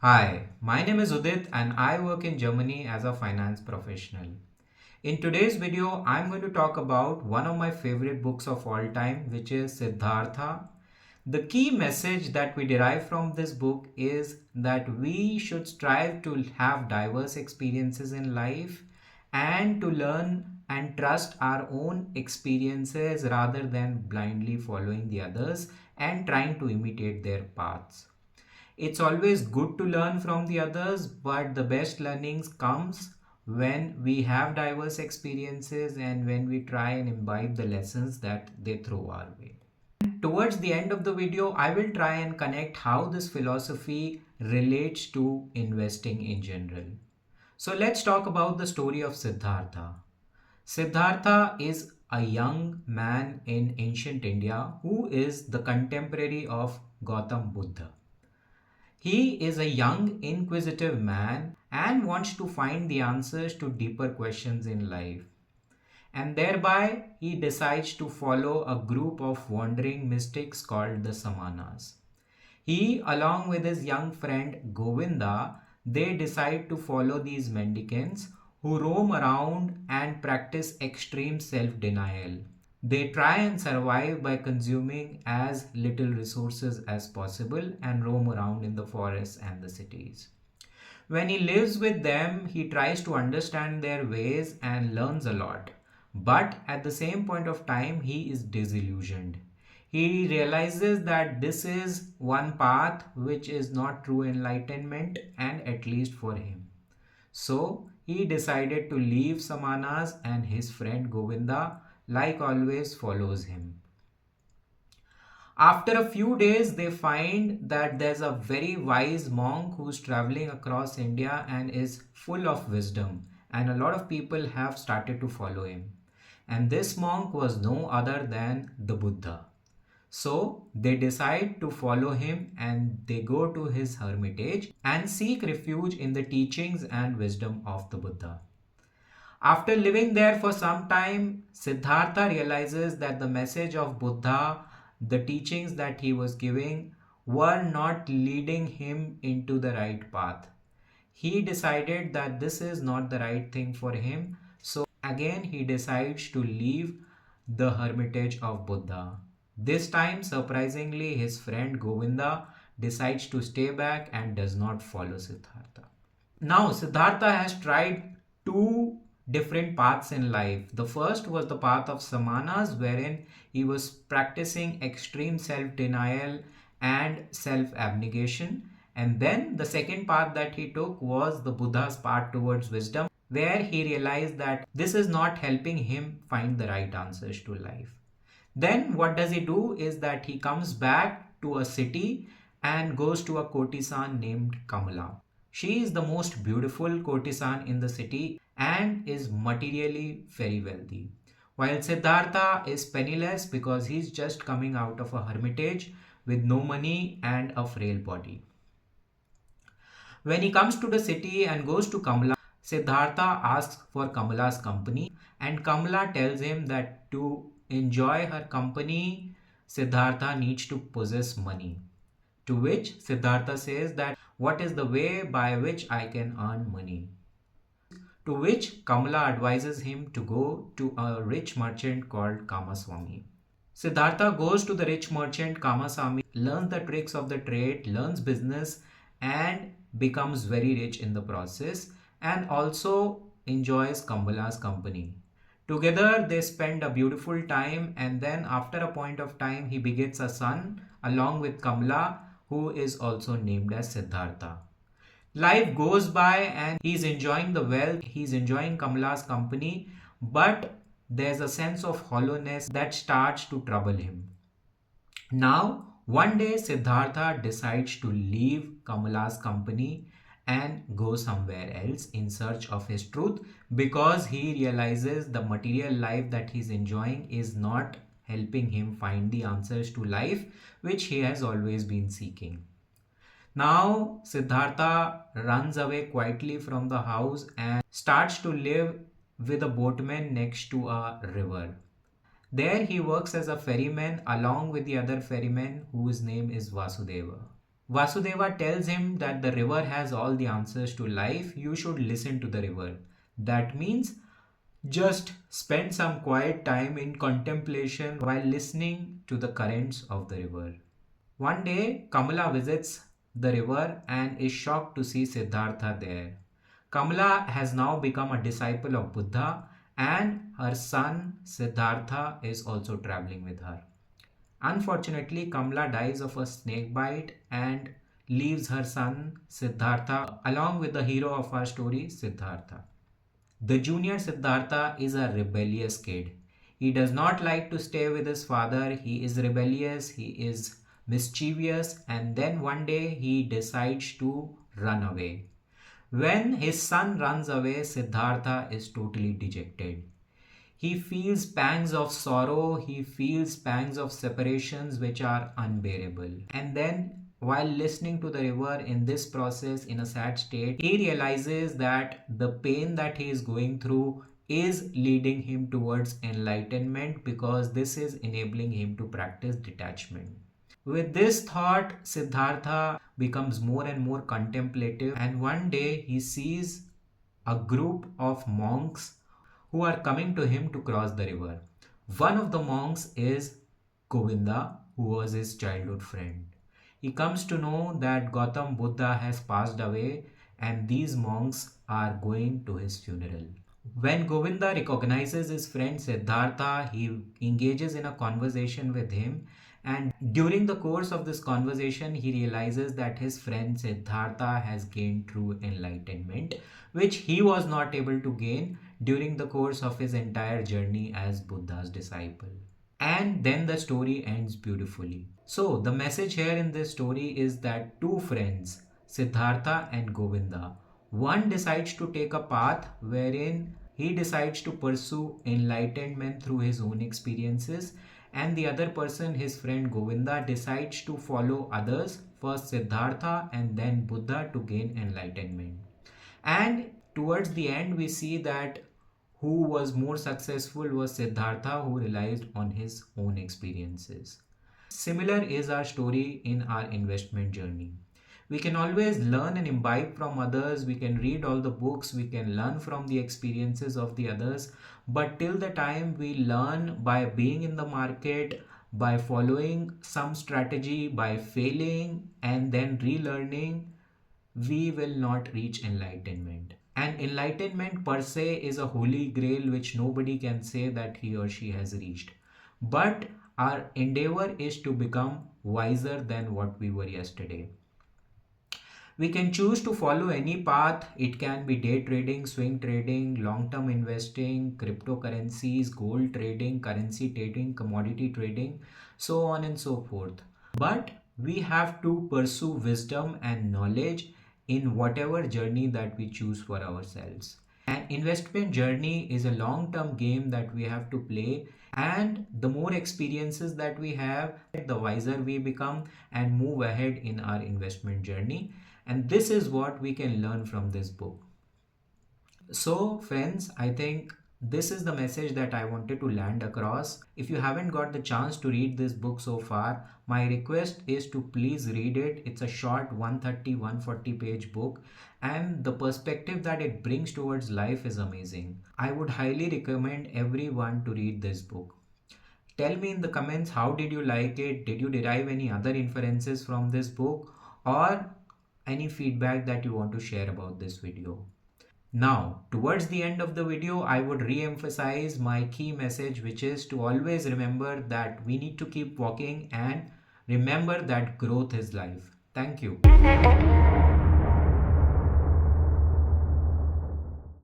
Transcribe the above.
Hi, my name is Udit and I work in Germany as a finance professional. In today's video, I'm going to talk about one of my favorite books of all time, which is Siddhartha. The key message that we derive from this book is that we should strive to have diverse experiences in life and to learn and trust our own experiences rather than blindly following the others and trying to imitate their paths. It's always good to learn from the others, but the best learnings comes when we have diverse experiences and when we try and imbibe the lessons that they throw our way. Towards the end of the video, I will try and connect how this philosophy relates to investing in general. So let's talk about the story of Siddhartha. Siddhartha is a young man in ancient India who is the contemporary of Gautam Buddha. He is a young, inquisitive man and wants to find the answers to deeper questions in life. And thereby, he decides to follow a group of wandering mystics called the Samanas. He, along with his young friend Govinda, they decide to follow these mendicants who roam around and practice extreme self denial. They try and survive by consuming as little resources as possible and roam around in the forests and the cities. When he lives with them, he tries to understand their ways and learns a lot. But at the same point of time, he is disillusioned. He realizes that this is one path which is not true enlightenment, and at least for him. So he decided to leave Samanas, and his friend Govinda, like always, follows him. After a few days, they find that there's a very wise monk who's traveling across India and is full of wisdom, and a lot of people have started to follow him. And this monk was no other than the Buddha. So they decide to follow him and they go to his hermitage and seek refuge in the teachings and wisdom of the Buddha. After living there for some time, Siddhartha realizes that the message of Buddha, the teachings that he was giving, were not leading him into the right path. He decided that this is not the right thing for him. So again, he decides to leave the hermitage of Buddha. This time, surprisingly, his friend Govinda decides to stay back and does not follow Siddhartha. Now, Siddhartha has tried two different paths in life. The first was the path of Samanas, wherein he was practicing extreme self denial and self abnegation. And then the second path that he took was the Buddha's path towards wisdom, where he realized that this is not helping him find the right answers to life. Then what does he do is that he comes back to a city and goes to a courtesan named Kamala. She is the most beautiful courtesan in the city and is materially very wealthy. While Siddhartha is penniless because he's just coming out of a hermitage with no money and a frail body. When he comes to the city and goes to Kamala, Siddhartha asks for Kamala's company, and Kamala tells him that to enjoy her company, Siddhartha needs to possess money. To which Siddhartha says that what is the way by which I can earn money? To which Kamala advises him to go to a rich merchant called Kamaswami. Siddhartha goes to the rich merchant Kamaswami, learns the tricks of the trade, learns business, and becomes very rich in the process, and also enjoys Kamala's company. Together, they spend a beautiful time, and then, after a point of time, he begets a son along with Kamala, who is also named as Siddhartha. Life goes by and he's enjoying the wealth, he's enjoying Kamala's company, but there's a sense of hollowness that starts to trouble him. Now, one day Siddhartha decides to leave Kamala's company and go somewhere else in search of his truth because he realizes the material life that he's enjoying is not helping him find the answers to life which he has always been seeking. Now, Siddhartha runs away quietly from the house and starts to live with a boatman next to a river. There he works as a ferryman along with the other ferryman whose name is Vasudeva. Vasudeva tells him that the river has all the answers to life. You should listen to the river. That means just spend some quiet time in contemplation while listening to the currents of the river. One day, Kamala visits the river and is shocked to see Siddhartha there. Kamala has now become a disciple of Buddha, and her son Siddhartha is also traveling with her. Unfortunately, Kamala dies of a snake bite and leaves her son Siddhartha along with the hero of our story, Siddhartha. The junior Siddhartha is a rebellious kid. He does not like to stay with his father. He is rebellious, he is mischievous, and then one day he decides to run away. When his son runs away, Siddhartha is totally dejected. He feels pangs of sorrow, he feels pangs of separations which are unbearable. And then, while listening to the river in this process in a sad state, he realizes that the pain that he is going through is leading him towards enlightenment because this is enabling him to practice detachment. With this thought, Siddhartha becomes more and more contemplative, and one day he sees a group of monks who are coming to him to cross the river. One of the monks is Govinda, who was his childhood friend. He comes to know that Gautam Buddha has passed away and these monks are going to his funeral. When Govinda recognizes his friend Siddhartha, he engages in a conversation with him. And during the course of this conversation, he realizes that his friend Siddhartha has gained true enlightenment, which he was not able to gain during the course of his entire journey as Buddha's disciple. And then the story ends beautifully. So, the message here in this story is that two friends, Siddhartha and Govinda, one decides to take a path wherein he decides to pursue enlightenment through his own experiences, and the other person, his friend Govinda, decides to follow others, first Siddhartha and then Buddha, to gain enlightenment. And towards the end, we see that who was more successful was Siddhartha, who relied on his own experiences. Similar is our story in our investment journey. We can always learn and imbibe from others, we can read all the books, we can learn from the experiences of the others, but till the time we learn by being in the market, by following some strategy, by failing and then relearning, we will not reach enlightenment. And enlightenment per se is a holy grail which nobody can say that he or she has reached. But our endeavor is to become wiser than what we were yesterday. We can choose to follow any path. It can be day trading, swing trading, long term investing, cryptocurrencies, gold trading, currency trading, commodity trading, so on and so forth. But we have to pursue wisdom and knowledge in whatever journey that we choose for ourselves. An investment journey is a long term game that we have to play, and the more experiences that we have, the wiser we become and move ahead in our investment journey. And this is what we can learn from this book. So, friends, I think this is the message that I wanted to land across. If you haven't got the chance to read this book so far, my request is to please read it. It's a short 130-140 page book, and the perspective that it brings towards life is amazing. I would highly recommend everyone to read this book. Tell me in the comments, how did you like it? Did you derive any other inferences from this book, or any feedback that you want to share about this video? Now, towards the end of the video, I would re-emphasize my key message, which is to always remember that we need to keep walking and remember that growth is life. Thank you.